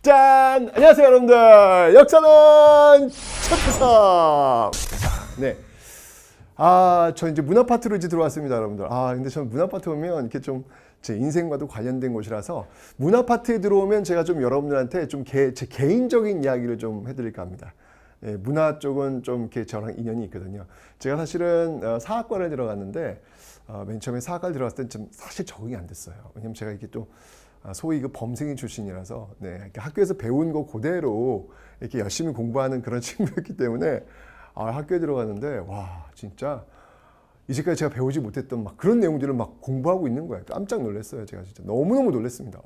짠! 안녕하세요 여러분들. 역사는 최태성. 네. 저 이제 문화파트로 이제 들어왔습니다 여러분들. 근데 저는 문화파트 오면 이렇게 좀 제 인생과도 관련된 곳이라서 문화파트에 들어오면 제가 좀 여러분들한테 좀 제 개인적인 이야기를 좀 해드릴까 합니다. 예, 문화 쪽은 좀 이렇게 저랑 인연이 있거든요. 제가 사실은 사학과를 들어갔는데 맨 처음에 사학과를 들어갔을 땐 좀 사실 적응이 안 됐어요. 왜냐면 제가 이게 또 소위 그 범생인 출신이라서 학교에서 배운 거 그대로 이렇게 열심히 공부하는 그런 친구였기 때문에 학교에 들어갔는데 와 진짜 이제까지 제가 배우지 못했던 막 그런 내용들을 막 공부하고 있는 거예요. 깜짝 놀랐어요. 제가 진짜 너무너무 놀랐습니다.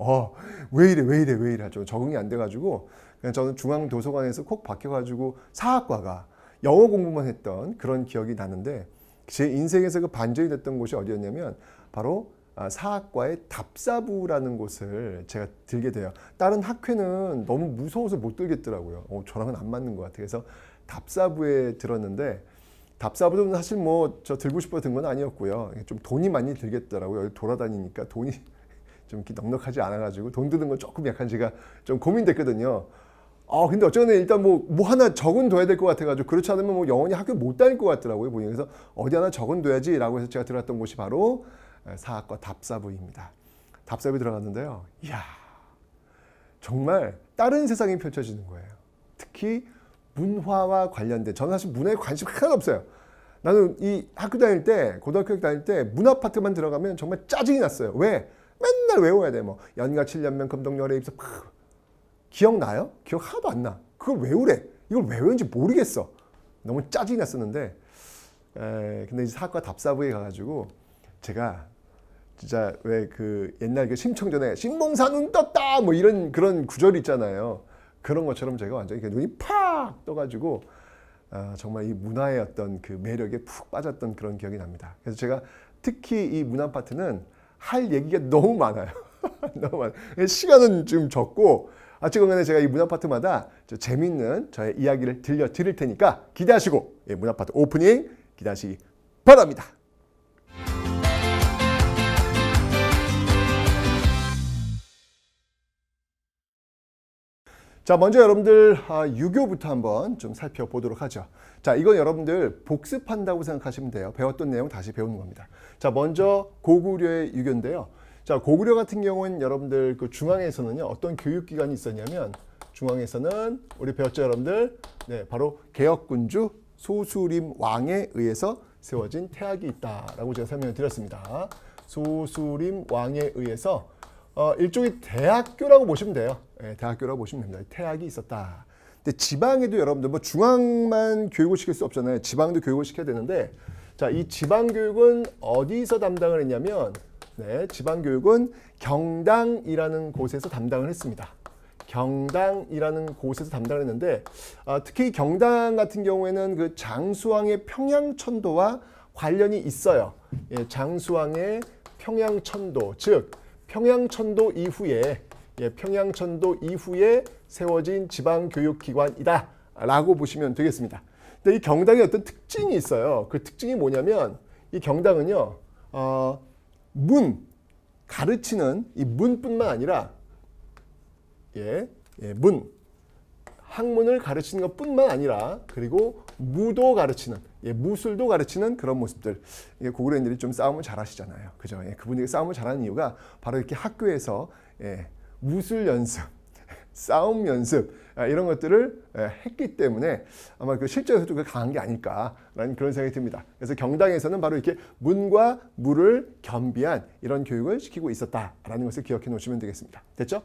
왜 이래 좀 적응이 안 돼가지고 그냥 저는 중앙도서관에서 콕 박혀가지고 사학과가 영어 공부만 했던 그런 기억이 나는데 제 인생에서 그 반전이 됐던 곳이 어디였냐면 바로 사학과의 답사부라는 곳을 제가 들게 돼요. 다른 학회는 너무 무서워서 못 들겠더라고요. 저랑은 안 맞는 것 같아요. 그래서 답사부에 들었는데 답사부도 사실 뭐 저 들고 싶어 든 건 아니었고요. 좀 돈이 많이 들겠더라고요. 돌아다니니까 돈이 좀 이렇게 넉넉하지 않아가지고 돈 드는 건 조금 약간 제가 좀 고민됐거든요. 근데 어쨌든 일단 뭐 하나 적은둬야 될 것 같아가지고 그렇지 않으면 뭐 영원히 학교 못 다닐 것 같더라고요. 보니 그래서 어디 하나 적은둬야지라고 해서 제가 들어갔던 곳이 바로 사학과 답사부입니다. 답사부에 들어갔는데요. 이야 정말 다른 세상이 펼쳐지는 거예요. 특히 문화와 관련된 저는 사실 문화에 관심 하나도 없어요. 나는 이 학교 다닐 때 고등학교 다닐 때 문화 파트만 들어가면 정말 짜증이 났어요. 왜? 맨날 외워야 돼. 뭐 연가 7년면 금동열에 입서 기억나요? 기억 하나도 안 나. 그걸 외우래. 이걸 왜 외우는지 모르겠어. 너무 짜증이 났었는데 근데 이제 사학과 답사부에 가가지고 제가 진짜 왜 그 옛날 그 심청전에 신봉사 눈 떴다 뭐 이런 그런 구절이 있잖아요. 그런 것처럼 제가 완전히 눈이 팍 떠가지고 정말 이 문화의 어떤 그 매력에 푹 빠졌던 그런 기억이 납니다. 그래서 제가 특히 이 문화 파트는 할 얘기가 너무 많아요. 너무 많아요. 시간은 좀 적고 어쨌건 제가 이 문화 파트마다 재밌는 저의 이야기를 들려드릴 테니까 기대하시고 문화 파트 오프닝 기대하시기 바랍니다. 자, 먼저 여러분들 유교부터 한번 좀 살펴보도록 하죠. 자, 이건 여러분들 복습한다고 생각하시면 돼요. 배웠던 내용 다시 배우는 겁니다. 자, 먼저 고구려의 유교인데요. 자, 고구려 같은 경우는 여러분들 그 중앙에서는요, 어떤 교육기관이 있었냐면 중앙에서는 우리 배웠죠, 여러분들? 네, 바로 개혁군주 소수림 왕에 의해서 세워진 태학이 있다라고 제가 설명을 드렸습니다. 소수림 왕에 의해서 일종의 대학교라고 보시면 돼요. 네, 대학교라고 보시면 됩니다. 태학이 있었다. 근데 지방에도 여러분들 뭐 중앙만 교육을 시킬 수 없잖아요. 지방도 교육을 시켜야 되는데 자, 이 지방 교육은 어디서 담당을 했냐면 지방 교육은 경당이라는 곳에서 담당을 했습니다. 경당이라는 곳에서 담당을 했는데 특히 경당 같은 경우에는 그 장수왕의 평양천도와 관련이 있어요. 예, 장수왕의 평양천도 즉 평양천도 이후에 세워진 지방교육기관이다 라고 보시면 되겠습니다. 근데 이 경당에 어떤 특징이 있어요. 그 특징이 뭐냐면 이 경당은요 가르치는 이 문뿐만 아니라 학문을 가르치는 것뿐만 아니라 그리고 무도 가르치는 무술도 가르치는 그런 모습들. 고구려인들이 좀 싸움을 잘하시잖아요. 그죠? 그분들이 싸움을 잘하는 이유가 바로 이렇게 학교에서 무술 연습, 싸움 연습 이런 것들을 했기 때문에 아마 그 실제로도 강한 게 아닐까라는 그런 생각이 듭니다. 그래서 경당에서는 바로 이렇게 문과 무를 겸비한 이런 교육을 시키고 있었다라는 것을 기억해 놓으시면 되겠습니다. 됐죠?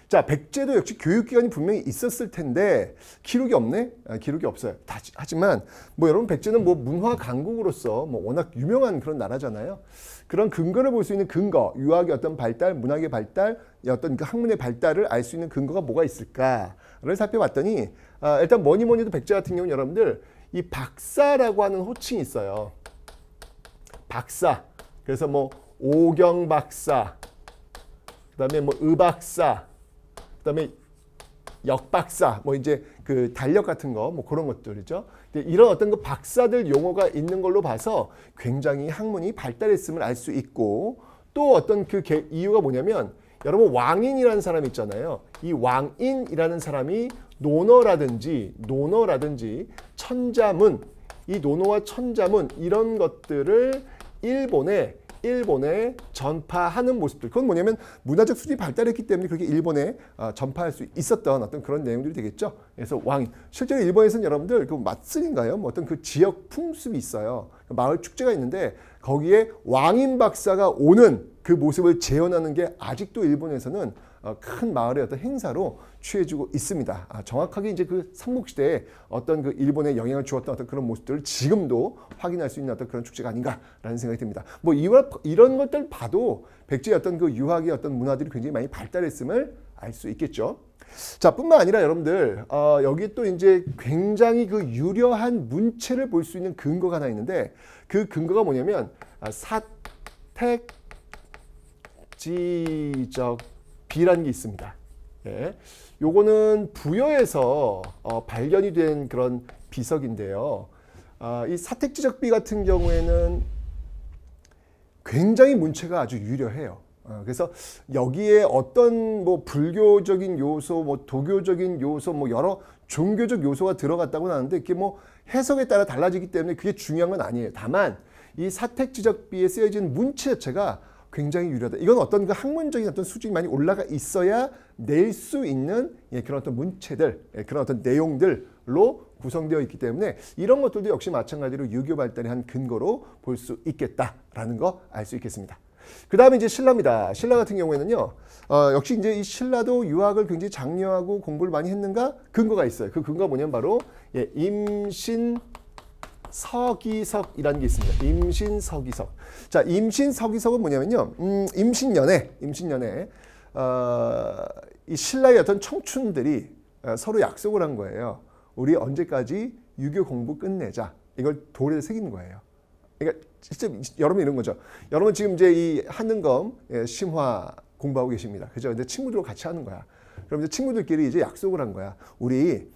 자, 백제도 역시 교육기관이 분명히 있었을 텐데 기록이 없네? 기록이 없어요. 하지만 뭐 여러분 백제는 뭐 문화 강국으로서 뭐 워낙 유명한 그런 나라잖아요. 그런 근거를 볼 수 있는 근거, 유학의 어떤 발달, 문학의 발달, 어떤 그 학문의 발달을 알 수 있는 근거가 뭐가 있을까를 살펴봤더니 일단 뭐니 해도 백제 같은 경우는 여러분들 이 박사라고 하는 호칭이 있어요. 박사. 그래서 뭐 오경 박사, 그다음에 뭐 의박사, 그다음에 역박사, 뭐 이제 그 달력 같은 거, 뭐 그런 것들이죠. 이런 어떤 그 박사들 용어가 있는 걸로 봐서 굉장히 학문이 발달했음을 알 수 있고 또 어떤 그 이유가 뭐냐면 여러분 왕인이라는 사람 있잖아요. 이 왕인이라는 사람이 논어라든지 천자문, 이 논어와 천자문 이런 것들을 일본에 전파하는 모습들. 그건 뭐냐면 문화적 수준이 발달했기 때문에 그렇게 일본에 전파할 수 있었던 어떤 그런 내용들이 되겠죠. 그래서 왕인. 실제로 일본에서는 여러분들 그 마쓰리인가요? 뭐 어떤 그 지역 풍습이 있어요. 마을 축제가 있는데 거기에 왕인 박사가 오는 그 모습을 재현하는 게 아직도 일본에서는 큰 마을의 어떤 행사로 취해지고 있습니다. 정확하게 이제 그 삼국시대에 어떤 그 일본에 영향을 주었던 어떤 그런 모습들을 지금도 확인할 수 있는 어떤 그런 축제가 아닌가라는 생각이 듭니다. 뭐 이런 것들 봐도 백제의 어떤 그 유학의 어떤 문화들이 굉장히 많이 발달했음을 알 수 있겠죠. 자, 뿐만 아니라 여러분들 여기 또 이제 굉장히 그 유려한 문체를 볼 수 있는 근거가 하나 있는데 그 근거가 뭐냐면 사택지적비라는 게 있습니다. 예. 요거는 부여에서 발견이 된 그런 비석인데요. 이 사택지적비 같은 경우에는 굉장히 문체가 아주 유려해요. 그래서 여기에 어떤 뭐 불교적인 요소, 뭐 도교적인 요소, 뭐 여러 종교적 요소가 들어갔다고는 하는데 그게 뭐 해석에 따라 달라지기 때문에 그게 중요한 건 아니에요. 다만 이 사택지적비에 쓰여진 문체 자체가 굉장히 유려하다. 이건 어떤 그 학문적인 어떤 수준이 많이 올라가 있어야 낼 수 있는 그런 어떤 문체들, 그런 어떤 내용들로 구성되어 있기 때문에 이런 것들도 역시 마찬가지로 유교 발달의 한 근거로 볼 수 있겠다라는 거 알 수 있겠습니다. 그 다음에 이제 신라입니다. 신라 같은 경우에는요, 역시 이제 이 신라도 유학을 굉장히 장려하고 공부를 많이 했는가? 근거가 있어요. 그 근거가 뭐냐면 바로 임신서기석이라는 게 있습니다. 임신서기석. 자, 임신서기석은 뭐냐면요, 임신년에 이 신라의 어떤 청춘들이 서로 약속을 한 거예요. 우리 언제까지 유교 공부 끝내자. 이걸 돌에 새기는 거예요. 그러니까 진짜 여러분 이런 거죠. 여러분 지금 이제 이 한능검 심화 공부하고 계십니다. 그죠? 근데 친구들과 같이 하는 거야. 그럼 이제 친구들끼리 이제 약속을 한 거야. 우리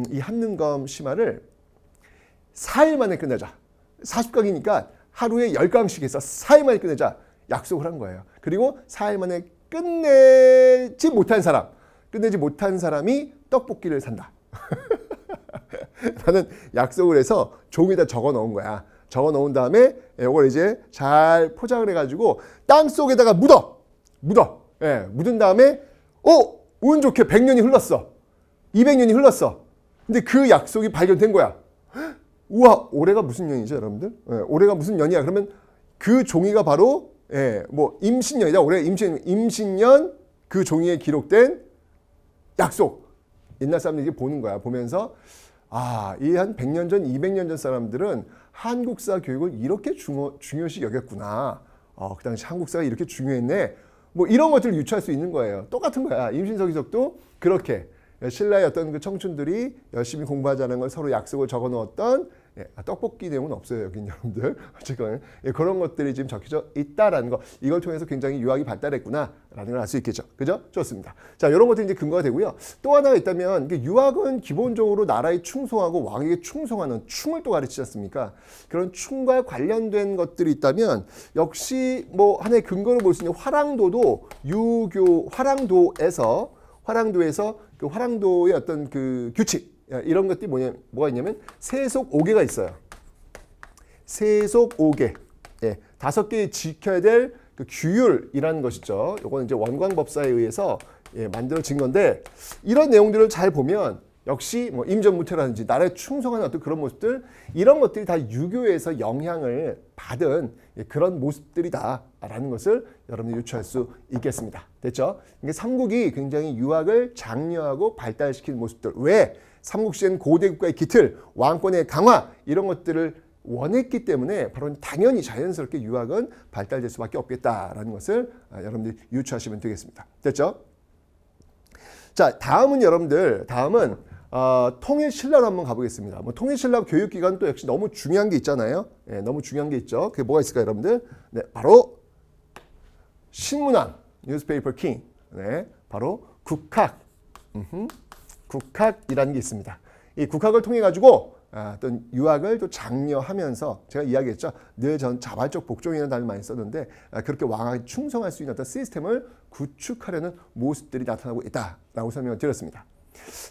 이 한능검 심화를 4일 만에 끝내자. 40강이니까 하루에 10강씩 해서 4일 만에 끝내자. 약속을 한 거예요. 그리고 4일 만에 끝내지 못한 사람이 떡볶이를 산다. 나는 약속을 해서 종이에다 적어 놓은 거야. 적어 놓은 다음에 이걸 이제 잘 포장을 해가지고 땅 속에다가 묻어. 예, 묻은 다음에 운 좋게 100년이 흘렀어. 200년이 흘렀어. 근데 그 약속이 발견된 거야. 우와, 올해가 무슨 년이죠, 여러분들? 예, 올해가 무슨 년이야? 그러면 그 종이가 바로 뭐 임신년이다. 올해 임신년 그 종이에 기록된 약속. 옛날 사람들이 보는 거야. 보면서 이 한 100년 전, 200년 전 사람들은 한국사 교육을 이렇게 중요시 여겼구나. 그 당시 한국사가 이렇게 중요했네. 뭐 이런 것들을 유추할 수 있는 거예요. 똑같은 거야. 임신서기석도 그렇게 신라의 어떤 그 청춘들이 열심히 공부하자는 걸 서로 약속을 적어 놓았던 떡볶이 내용은 없어요. 여긴 여러분들. 어쨌건 그런 것들이 지금 적혀져 있다라는 거. 이걸 통해서 굉장히 유학이 발달했구나라는 걸 알 수 있겠죠. 그죠? 좋습니다. 자, 이런 것들이 이제 근거가 되고요. 또 하나가 있다면 유학은 기본적으로 나라에 충성하고 왕에게 충성하는 충을 또 가르치지 않습니까? 그런 충과 관련된 것들이 있다면 역시 뭐 하나의 근거를 볼 수 있는 화랑도도 유교 화랑도에서 그 화랑도의 어떤 그 규칙 이런 것들이 뭐가 있냐면 세속 5개가 있어요. 세속 5개. 5개의 지켜야 될 그 규율이라는 것이죠. 이거는 이제 원광법사에 의해서 만들어진 건데 이런 내용들을 잘 보면 역시 뭐 임전무태라든지 나라에 충성하는 어떤 그런 모습들 이런 것들이 다 유교에서 영향을 받은 그런 모습들이다라는 것을 여러분이 유추할 수 있겠습니다. 됐죠? 이게 삼국이 굉장히 유학을 장려하고 발달시키는 모습들. 왜? 삼국시대는 고대 국가의 기틀, 왕권의 강화 이런 것들을 원했기 때문에 바로 당연히 자연스럽게 유학은 발달될 수밖에 없겠다라는 것을 여러분들이 유추하시면 되겠습니다. 됐죠? 자, 다음은 통일신라로 한번 가보겠습니다. 뭐 통일신라 교육기관 또 역시 너무 중요한 게 있잖아요. 너무 중요한 게 있죠. 그게 뭐가 있을까요, 여러분들? 네, 바로 신문왕, 뉴스페이퍼 킹. 네, 바로 국학. 국학이라는 게 있습니다. 이 국학을 통해 가지고 어떤 유학을 또 장려하면서 제가 이야기했죠. 늘 전 자발적 복종이라는 단어를 많이 썼는데 그렇게 왕에게 충성할 수 있는 어떤 시스템을 구축하려는 모습들이 나타나고 있다라고 설명을 드렸습니다.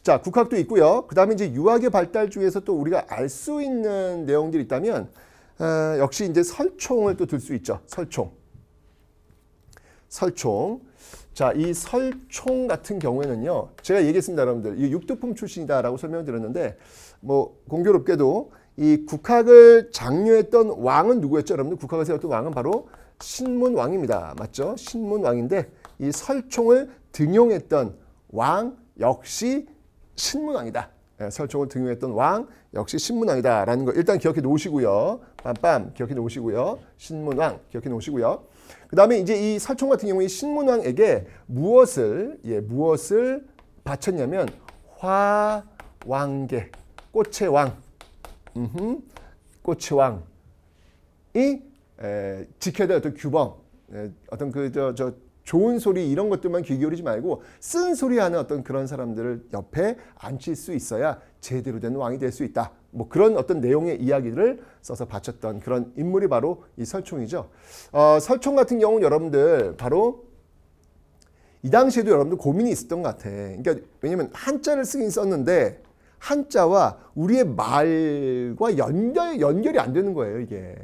자, 국학도 있고요. 그 다음에 이제 유학의 발달 중에서 또 우리가 알 수 있는 내용들이 있다면 역시 이제 설총을 또 들 수 있죠. 설총. 자, 이 설총 같은 경우에는요. 제가 얘기했습니다, 여러분들. 이 육두품 출신이다라고 설명을 드렸는데 뭐 공교롭게도 이 국학을 장려했던 왕은 누구였죠? 여러분들 국학을 세웠던 왕은 바로 신문왕입니다. 맞죠? 신문왕인데 이 설총을 등용했던 왕 역시 신문왕이다. 설총을 등용했던 왕 역시 신문왕이다라는 거 일단 기억해 놓으시고요. 빰빰 기억해 놓으시고요. 신문왕 기억해 놓으시고요. 그 다음에 이제 이 설총 같은 경우에 신문왕에게 무엇을 바쳤냐면 화왕계, 꽃의 왕, 꽃의 왕이 지켜야 될 어떤 규범, 어떤 좋은 소리 이런 것들만 귀 기울이지 말고 쓴 소리 하는 어떤 그런 사람들을 옆에 앉힐 수 있어야 제대로 된 왕이 될 수 있다. 뭐 그런 어떤 내용의 이야기를 써서 바쳤던 그런 인물이 바로 이 설총이죠. 설총 같은 경우는 여러분들 바로 이 당시에도 여러분들 고민이 있었던 것 같아. 그러니까 왜냐면 한자를 쓰긴 썼는데 한자와 우리의 말과 연결이 안 되는 거예요. 이게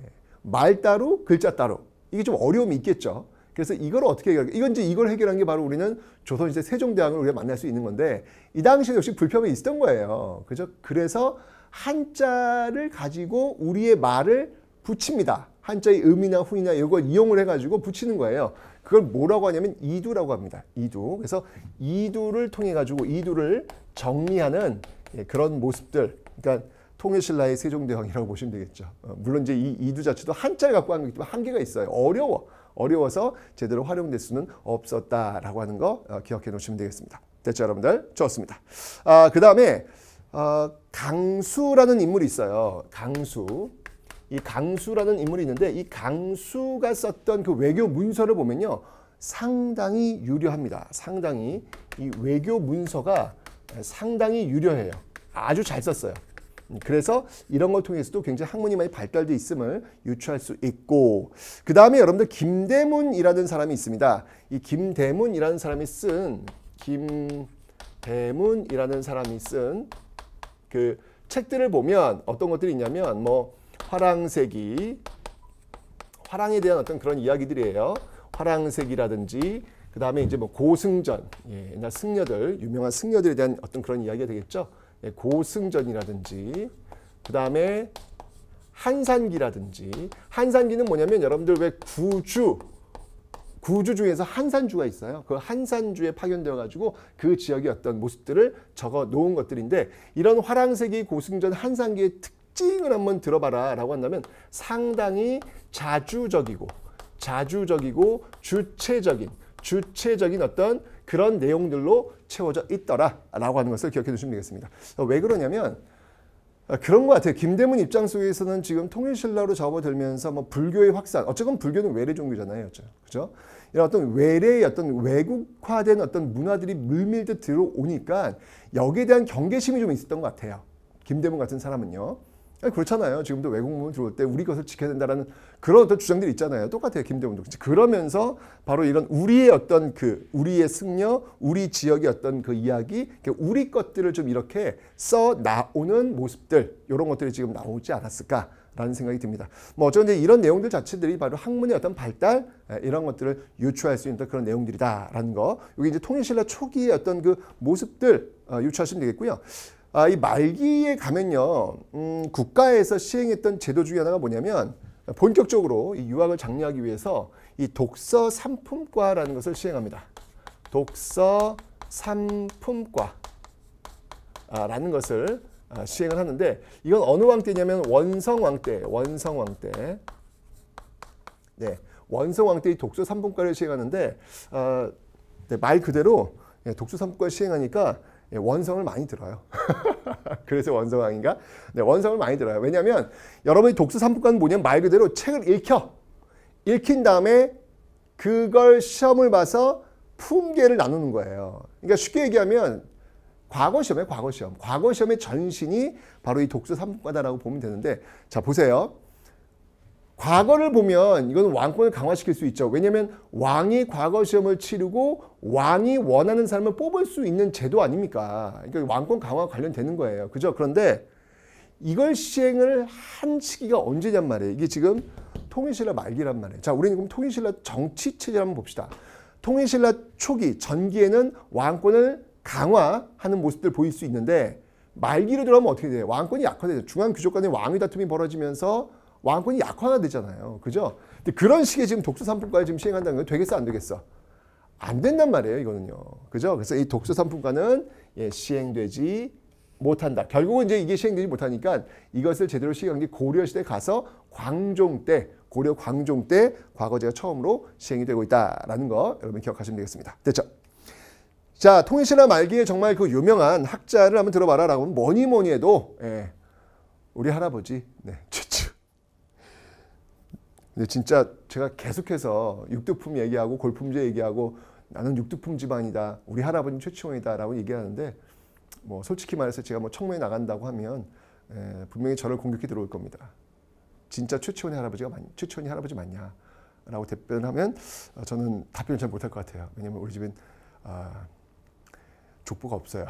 말 따로 글자 따로 이게 좀 어려움이 있겠죠. 그래서 이걸 어떻게 해결할까? 이걸 해결한 게 바로 우리는 조선시대 세종대왕을 우리가 만날 수 있는 건데 이 당시에 역시 불평이 있었던 거예요. 그죠? 그래서 한자를 가지고 우리의 말을 붙입니다. 한자의 의미나 훈이나 이걸 이용을 해가지고 붙이는 거예요. 그걸 뭐라고 하냐면 이두라고 합니다. 이두. 그래서 이두를 통해 가지고 이두를 정리하는 그런 모습들. 그러니까 통일신라의 세종대왕이라고 보시면 되겠죠. 물론 이제 이 이두 자체도 한자를 갖고 하는 거기 때문에 한계가 있어요. 어려워서 제대로 활용될 수는 없었다라고 하는 거 기억해 놓으시면 되겠습니다. 됐죠, 여러분들? 좋습니다. 그 다음에 강수라는 인물이 있어요. 이 강수라는 인물이 있는데 이 강수가 썼던 그 외교 문서를 보면요. 상당히 유려합니다. 상당히 이 외교 문서가 상당히 유려해요. 아주 잘 썼어요. 그래서 이런 걸 통해서도 굉장히 학문이 많이 발달돼 있음을 유추할 수 있고 그 다음에 여러분들 김대문이라는 사람이 있습니다. 이 김대문이라는 사람이 쓴 그 책들을 보면 어떤 것들이 있냐면 뭐 화랑세기, 화랑에 대한 어떤 그런 이야기들이에요. 화랑세기라든지 그 다음에 이제 뭐 고승전, 옛날 승려들, 유명한 승려들에 대한 어떤 그런 이야기가 되겠죠. 고승전이라든지 그 다음에 한산기라든지 한산기는 뭐냐면 여러분들 왜 구주 중에서 한산주가 있어요. 그 한산주에 파견되어 가지고 그 지역의 어떤 모습들을 적어 놓은 것들인데 이런 화랑세기, 고승전, 한산기의 특징을 한번 들어봐라 라고 한다면 상당히 자주적이고 주체적인 어떤 그런 내용들로 채워져 있더라라고 하는 것을 기억해 두시면 되겠습니다. 왜 그러냐면 그런 것 같아요. 김대문 입장 속에서는 지금 통일신라로 접어들면서 뭐 불교의 확산, 어쨌건 불교는 외래 종교잖아요, 그죠? 이런 어떤 외래의 어떤 외국화된 어떤 문화들이 물밀듯 들어오니까 여기에 대한 경계심이 좀 있었던 것 같아요. 김대문 같은 사람은요. 그렇잖아요. 지금도 외국 문물 들어올 때 우리 것을 지켜야 된다라는 그런 어떤 주장들이 있잖아요. 똑같아요. 김대문도. 그러면서 바로 이런 우리의 어떤 우리의 승려, 우리 지역의 어떤 그 이야기, 우리 것들을 좀 이렇게 써 나오는 모습들, 이런 것들이 지금 나오지 않았을까라는 생각이 듭니다. 뭐 어쨌든 이런 내용들 자체들이 바로 학문의 어떤 발달, 이런 것들을 유추할 수 있는 그런 내용들이다라는 거. 여기 이제 통일신라 초기의 어떤 그 모습들 유추하시면 되겠고요. 이 말기에 가면요, 국가에서 시행했던 제도 중에 하나가 뭐냐면 본격적으로 이 유학을 장려하기 위해서 이 독서 3품과라는 것을 시행합니다. 독서 3품과라는 것을 시행을 하는데 이건 어느 왕 때냐면 원성왕 때. 네, 원성왕 때 이 독서 3품과를 시행하는데 말 그대로 독서 3품과를 시행하니까 원성을 많이 들어요. 그래서 원성왕인가? 네, 원성을 많이 들어요. 왜냐하면 여러분이 독서 3품과는 뭐냐면 말 그대로 책을 읽힌 다음에 그걸 시험을 봐서 품계를 나누는 거예요. 그러니까 쉽게 얘기하면 과거 시험에 과거 시험. 과거 시험의 전신이 바로 이 독서 3분과다라고 보면 되는데, 자 보세요. 과거를 보면 이건 왕권을 강화시킬 수 있죠. 왜냐하면 왕이 과거 시험을 치르고 왕이 원하는 사람을 뽑을 수 있는 제도 아닙니까? 그러니까 왕권 강화 관련되는 거예요. 그죠? 그런데 이걸 시행을 한 시기가 언제냔 말이에요. 이게 지금 통일신라 말기란 말이에요. 자, 우리는 그럼 통일신라 정치체제를 한번 봅시다. 통일신라 초기, 전기에는 왕권을 강화하는 모습들 보일 수 있는데 말기로 들어가면 어떻게 돼요? 왕권이 약화되죠. 중앙 귀족 간의 왕위 다툼이 벌어지면서 왕권이 약화되잖아요. 그죠? 근데 그런 식의 지금 독서 3분과를 지금 시행한다는 건 되겠어, 안 되겠어? 안 된단 말이에요, 이거는요. 그죠? 그래서 이 독서 3분과는 시행되지 못한다. 결국은 이제 이게 시행되지 못하니까 이것을 제대로 시행한 게 고려시대에 가서 광종 때, 고려 광종 때 과거제가 처음으로 시행이 되고 있다라는 거 여러분 기억하시면 되겠습니다. 됐죠? 자, 통일신라 말기에 정말 그 유명한 학자를 한번 들어봐라 라고 하면 뭐니 해도 우리 할아버지 최초. 근데 진짜 제가 계속해서 육두품 얘기하고 골품제 얘기하고 나는 육두품 집안이다. 우리 할아버지는 최치원이다 라고 얘기하는데 뭐 솔직히 말해서 제가 뭐 청문회 나간다고 하면 분명히 저를 공격해 들어올 겁니다. 진짜 최치원이 할아버지 맞냐? 라고 답변하면 저는 답변을 잘 못할 것 같아요. 왜냐면 우리 집엔 족보가 없어요.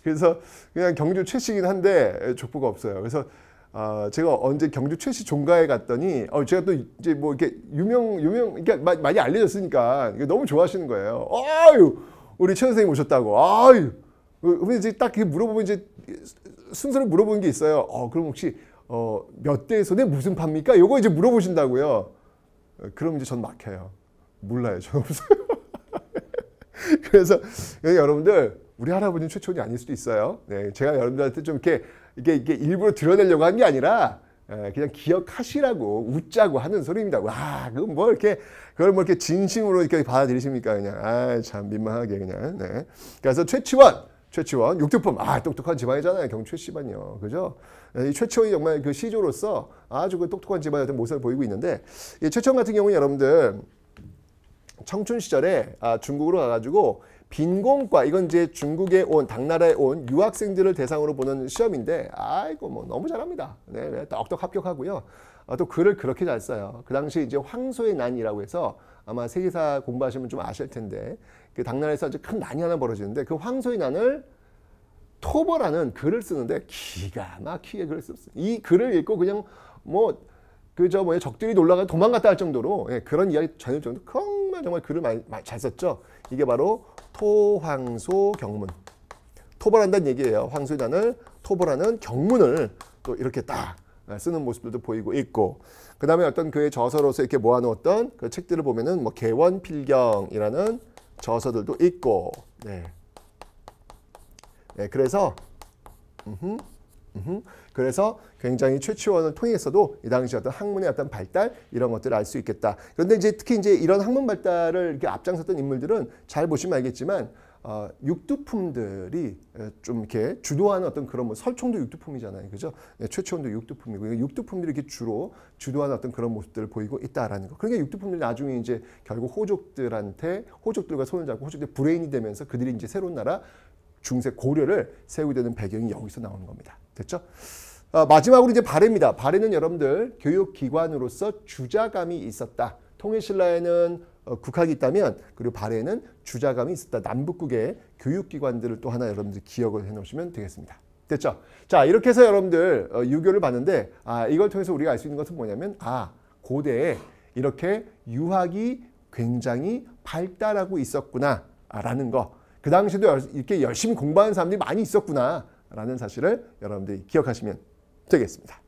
그래서 그냥 경주 최씨긴 한데 족보가 없어요. 그래서 제가 언제 경주 최씨 종가에 갔더니 제가 또 이제 뭐 이렇게 그러니까 많이 알려졌으니까 너무 좋아하시는 거예요. 아유, 우리 최 선생님 오셨다고. 아유, 근데 이제 딱 물어보면 이제 순서를 물어보는 게 있어요. 그럼 혹시 몇 대 손에 무슨 팝니까? 요거 이제 물어보신다고요. 그럼 이제 전 막혀요. 몰라요, 전 없어요. 그래서 여러분들 우리 할아버지는 최초원이 아닐 수도 있어요. 네, 제가 여러분들한테 좀 이게 일부러 드러내려고 한 게 아니라 그냥 기억하시라고 웃자고 하는 소리입니다. 와, 그건 뭐 이렇게 그걸 뭐 이렇게 진심으로 이렇게 받아들이십니까? 그냥 참 민망하게 그냥. 네. 그래서 최치원 육두품 똑똑한 집안이잖아요. 경주 최씨반요, 그죠? 이 최치원이 정말 그 시조로서 아주 그 똑똑한 집안의 어떤 모습을 보이고 있는데 이 최치원 같은 경우는 여러분들 청춘 시절에 중국으로 가가지고 빈공과 이건 이제 중국에 당나라에 온 유학생들을 대상으로 보는 시험인데 아이고 뭐 너무 잘합니다. 네, 떡떡 합격하고요. 또 글을 그렇게 잘 써요. 그 당시 이제 황소의 난이라고 해서 아마 세계사 공부하시면 좀 아실 텐데 그 당나라에서 아주 큰 난이 하나 벌어지는데 그 황소의 난을 토벌하는 글을 쓰는데 기가 막히게 글을 썼어요. 이 글을 읽고 그냥 적들이 놀라가 도망갔다 할 정도로 그런 이야기 전할 정도 정말 글을 많이 잘 썼죠. 이게 바로 토황소 경문. 토벌한다는 얘기예요. 황소의 난을 토벌하는 경문을 또 이렇게 딱 쓰는 모습들도 보이고 있고, 그 다음에 어떤 그의 저서로서 이렇게 모아놓았던 그 책들을 보면은 뭐 개원필경이라는 저서들도 있고, 그래서 그래서 굉장히 최치원을 통해서도 이 당시 어떤 학문의 어떤 발달 이런 것들을 알 수 있겠다. 그런데 이제 특히 이제 이런 학문 발달을 이렇게 앞장섰던 인물들은 잘 보시면 알겠지만 육두품들이 좀 이렇게 주도하는 어떤 그런 설총도 육두품이잖아요, 그죠? 최치원도 육두품이고 육두품들이 이렇게 주로 주도하는 어떤 그런 모습들을 보이고 있다라는 거. 그러니까 육두품들이 나중에 이제 결국 호족들과 손을 잡고 호족들 브레인이 되면서 그들이 이제 새로운 나라 중세 고려를 세우게 되는 배경이 여기서 나오는 겁니다. 됐죠? 마지막으로 이제 발해입니다. 발해는 여러분들 교육기관으로서 주자감이 있었다. 통일신라에는 국학이 있다면 그리고 발해는 주자감이 있었다. 남북국의 교육기관들을 또 하나 여러분들 기억을 해놓으시면 되겠습니다. 됐죠? 자, 이렇게 해서 여러분들 유교를 봤는데 이걸 통해서 우리가 알 수 있는 것은 뭐냐면 고대에 이렇게 유학이 굉장히 발달하고 있었구나 라는 거. 그 당시에도 이렇게 열심히 공부하는 사람들이 많이 있었구나 라는 사실을 여러분들이 기억하시면 되겠습니다.